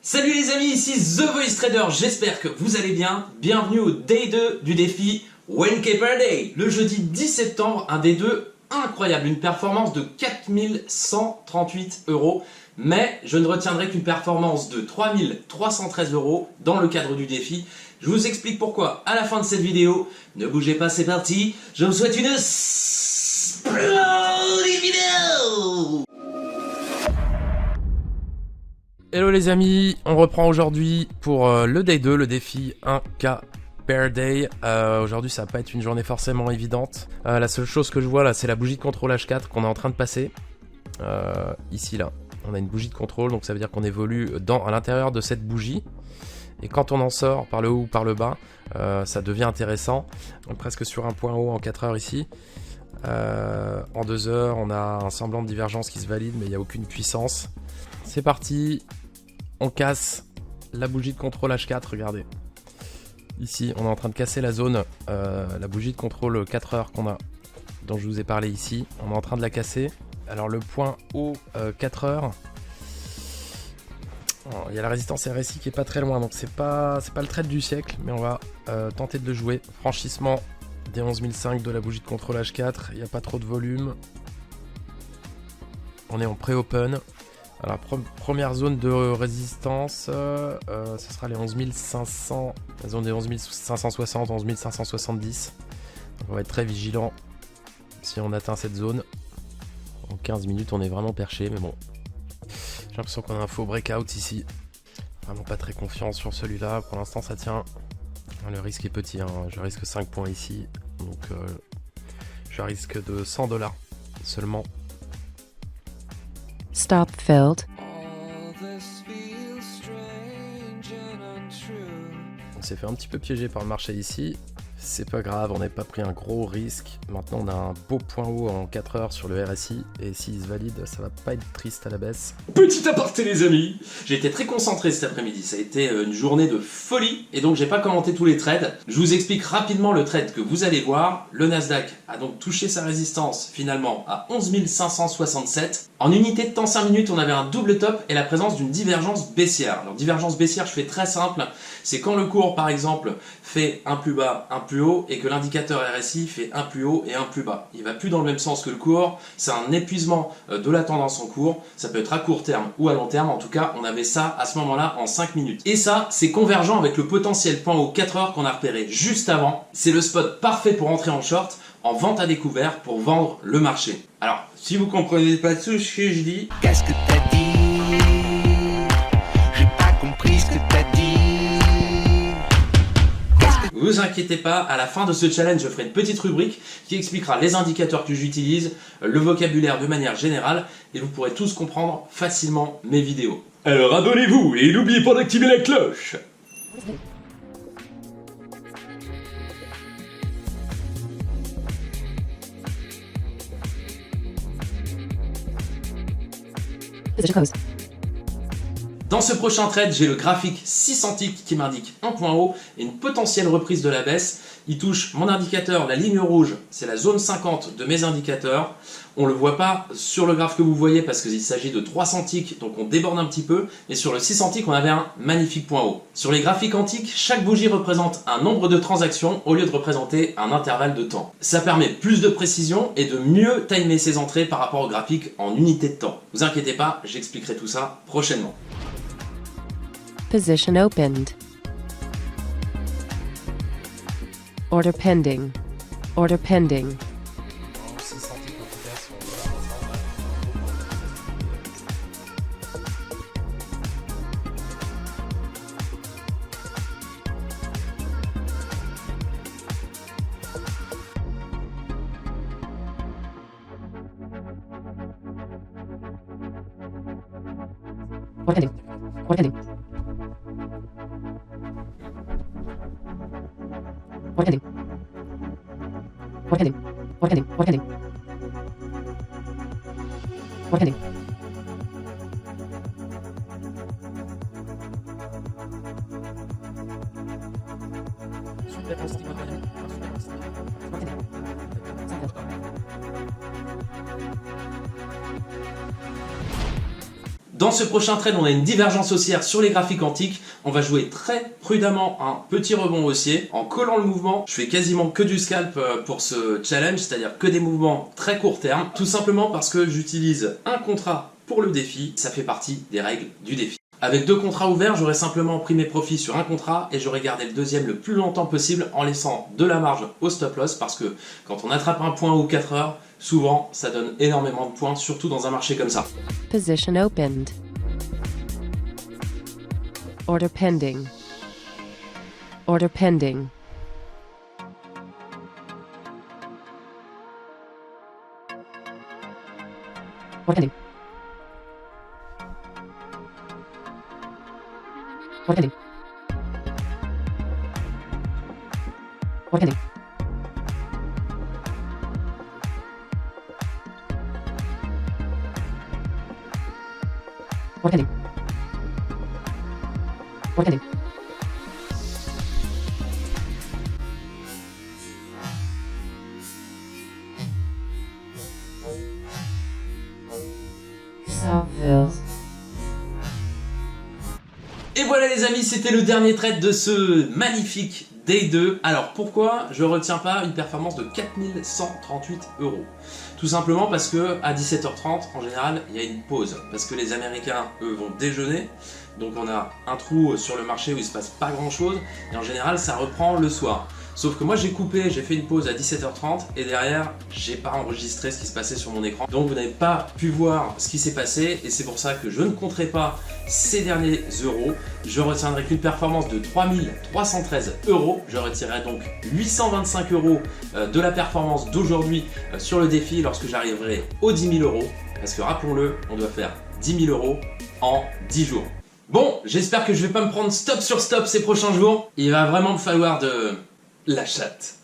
Salut les amis, ici The Voice Trader, j'espère que vous allez bien. Bienvenue au Day 2 du défi 1K per Day. Le jeudi 10 septembre, un Day 2 incroyable, une performance de 4138 €. Mais je ne retiendrai qu'une performance de 3313 € dans le cadre du défi. Je vous explique pourquoi à la fin de cette vidéo. Ne bougez pas, c'est parti. Je vous souhaite une splendide vidéo. Hello les amis, on reprend aujourd'hui pour le Day 2, le défi 1K per Day. Aujourd'hui ça va pas être une journée forcément évidente. La seule chose que je vois là, c'est la bougie de contrôle H4 qu'on est en train de passer. Ici là, on a une bougie de contrôle, donc ça veut dire qu'on évolue à l'intérieur de cette bougie. Et quand on en sort par le haut ou par le bas, ça devient intéressant. On est presque sur un point haut en 4 heures ici. En 2 heures, on a un semblant de divergence qui se valide, mais il n'y a aucune puissance. C'est parti, on casse la bougie de contrôle H4, regardez. Ici, on est en train de casser la zone, la bougie de contrôle 4 heures dont je vous ai parlé ici. On est en train de la casser. Alors le point haut 4 heures, il y a la résistance RSI qui est pas très loin, donc c'est pas le trade du siècle, mais on va tenter de le jouer. Franchissement des 11005 de la bougie de contrôle H4, il n'y a pas trop de volume. On est en pré-open. Alors première zone de résistance, ce sera les 11500, la zone des 11560, 11570. Donc on va être très vigilant si on atteint cette zone. En 15 minutes on est vraiment perché, mais bon. J'ai l'impression qu'on a un faux breakout ici. Vraiment pas très confiant sur celui-là, pour l'instant ça tient. Le risque est petit, hein. Je risque 5 points ici, donc je risque de 100 $ seulement. Stop filled. On s'est fait un petit peu piéger par le marché ici. C'est pas grave, on n'a pas pris un gros risque. Maintenant on a un beau point haut en 4 heures sur le RSI. Et s'il se valide, ça va pas être triste à la baisse. Petit aparté les amis, j'ai été très concentré cet après-midi. Ça a été une journée de folie. Et donc j'ai pas commenté tous les trades. Je vous explique rapidement le trade que vous allez voir. Le Nasdaq a donc touché sa résistance finalement à 11 567. En unité de temps 5 minutes, on avait un double top et la présence d'une divergence baissière. Alors divergence baissière, je fais très simple. C'est quand le cours par exemple fait un plus bas, un plus haut et que l'indicateur RSI fait un plus haut et un plus bas. Il va plus dans le même sens que le cours, c'est un épuisement de la tendance en cours, ça peut être à court terme ou à long terme, en tout cas on avait ça à ce moment-là en 5 minutes. Et ça, c'est convergent avec le potentiel point haut 4 heures qu'on a repéré juste avant. C'est le spot parfait pour entrer en short, en vente à découvert pour vendre le marché. Alors, si vous comprenez pas tout ce que je dis... Qu'est-ce que t'as dit? J'ai pas compris ce que t'as dit. Vous inquiétez pas, à la fin de ce challenge, je ferai une petite rubrique qui expliquera les indicateurs que j'utilise, le vocabulaire de manière générale, et vous pourrez tous comprendre facilement mes vidéos. Alors abonnez-vous et n'oubliez pas d'activer la cloche. Position close. Dans ce prochain trade, j'ai le graphique 600 ticks qui m'indique un point haut et une potentielle reprise de la baisse. Il touche mon indicateur, la ligne rouge, c'est la zone 50 de mes indicateurs. On ne le voit pas sur le graphe que vous voyez parce qu'il s'agit de 300 ticks, donc on déborde un petit peu. Et sur le 600 ticks, on avait un magnifique point haut. Sur les graphiques antiques, chaque bougie représente un nombre de transactions au lieu de représenter un intervalle de temps. Ça permet plus de précision et de mieux timer ses entrées par rapport au graphique en unité de temps. Vous inquiétez pas, j'expliquerai tout ça prochainement. Position opened. Order pending. Order pending. Order pending. Order pending. Order pending. Order pending. Order pending. Order pending. Order pending. Dans ce prochain trade, on a une divergence haussière sur les graphiques antiques. On va jouer très prudemment un petit rebond haussier. En collant le mouvement, je fais quasiment que du scalp pour ce challenge, c'est-à-dire que des mouvements très court terme. Tout simplement parce que j'utilise un contrat pour le défi. Ça fait partie des règles du défi. Avec 2 contrats ouverts, j'aurais simplement pris mes profits sur un contrat et j'aurais gardé le deuxième le plus longtemps possible en laissant de la marge au stop loss parce que quand on attrape un point aux 4 heures, souvent ça donne énormément de points, surtout dans un marché comme ça. Position opened. Order pending. Order pending. Order pending. Order pending. Order pending. Order pending. Order pending. Et voilà les amis, c'était le dernier trade de ce magnifique Day 2. Alors pourquoi je retiens pas une performance de 4138 €? Tout simplement parce que à 17h30 en général il y a une pause. Parce que les Américains eux vont déjeuner. Donc on a un trou sur le marché où il se passe pas grand chose. Et en général ça reprend le soir. Sauf que moi j'ai coupé, j'ai fait une pause à 17h30 et derrière j'ai pas enregistré ce qui se passait sur mon écran. Donc vous n'avez pas pu voir ce qui s'est passé et c'est pour ça que je ne compterai pas ces derniers euros. Je retiendrai qu'une performance de 3313 €. Je retirerai donc 825 € de la performance d'aujourd'hui sur le défi lorsque j'arriverai aux 10 000 €. Parce que rappelons-le, on doit faire 10 000 € en 10 jours. Bon, j'espère que je vais pas me prendre stop sur stop ces prochains jours. Il va vraiment me falloir de la chatte.